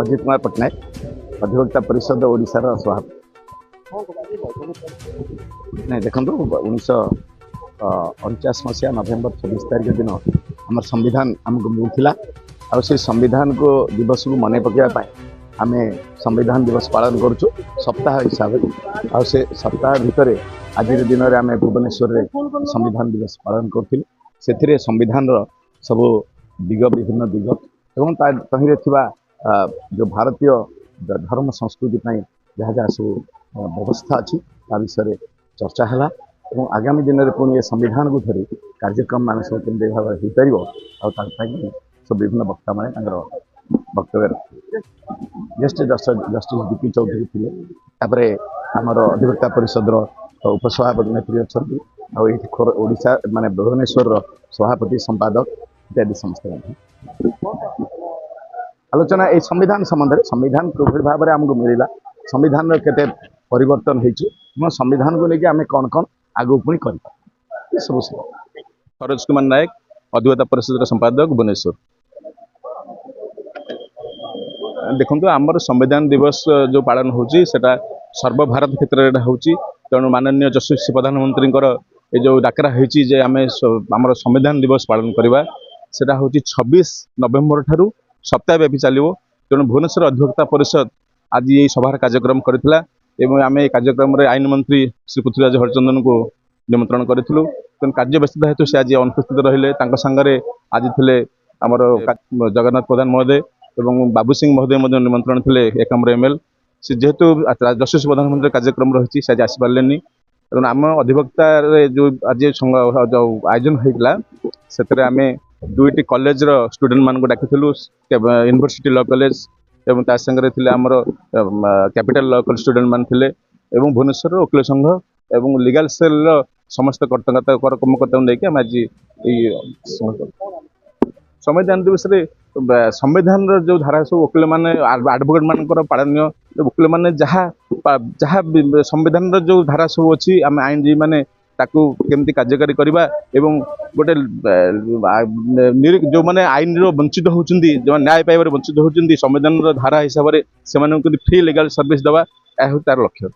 अजित कुमार पट्टनायक अधिवक्ता परिषद ओडिशार सभापति। नहीं देखो 1949 मसीहा नवेम्बर 26 तारिख दिन आम संविधान आमको मिलता और से संविधान को दिवस को मन पकड़ा आम संविधान दिवस पालन करुँ सप्ताह हिसाब और से सप्ताह भितर आज दिन में आम भुवनेश्वर में संविधान दिवस पालन करूँ से संविधान सब दिग विभिन्न दिग एवं तहिरे जो भारतीय धर्म संस्कृति जहाँ जहाँ सब व्यवस्था अच्छी विषय चर्चा है और आगामी दिन में पुणी संविधान को धरी कार्यक्रम मान सब केमती भाव हो पार और सब विभिन्न वक्ता मैंने वक्तव्य रखते ज्येष्ठ जस्टिस डीपी चौधरी थे आमर अधिवक्ता परिषद उपसभापति नेत्री अच्छा और ओडिशा माने भुवनेश्वर सभापति संपादक इत्यादि समस्त आलोचना ये संविधान संबंध संविधान किभली भाव में आमको मिलला संविधान केते परिवर्तन हो संविधान को लेकिन आम कौन कौन आगू पुणी कर सब सरोज कुमार नायक अधिवक्ता परिषद संपादक भुवनेश्वर। देखो आमर संविधान दिवस जो पालन होची सेटा सर्वभारत क्षेत्र में होची तेणु माननीय जस्टिस प्रधानमंत्री ये जो डाकरा होची जे आमे आमर संविधान दिवस पालन करवा सेटा होची 26 नवेम्बर ठारू सप्ताहव्यापी चलो तेणु भुवनेश्वर अधिवक्ता परिषद आज ये सभार कार्यक्रम करथिला एवं आमे कार्यक्रम रे आईन मंत्री श्री पृथ्वीराज हरिचंदन को निमंत्रण करूँ तेणु कार्य व्यस्तता हेतु से आज अनुपस्थित रहिले सांगे आज थे आमर जगन्नाथ प्रधान महोदय एवं बाबू सिंह महोदय निमंत्रण थे एकाम्र एमएल से जेहेतु जस्टिस प्रधानमंत्री कार्यक्रम रही से आज आसपारे तेणु आम अधिवक्ता जो आज जो आयोजन होता से आम दुईटी कॉलेज स्टूडेंट मान को डाकिलु यूनिवर्सिटी लॉ कॉलेज एवं ता संगे थे आमर कैपिटल लॉ कॉलेज स्टूडेंट मान थे एवं भुवनेश्वर वकील संघ एवं लीगल सेल समस्त कर्मकर्ता लेकिन आम आज संविधान दिवस संविधान जो धारा सब वकील मैंने आडभोकेट मान पालनीय वकील मैंने जहाँ जहाँ संविधान जो धारा सब अच्छी आम आईनजीवी मैंने केमती कार्यकारी करवा एवं गोटे जो मैंने आईन वंचित होती जो न्याय पाइबार वंचित होती संविधान धारा हिसाब से फ्री लीगल सर्विस देवा यह तार लक्ष्य।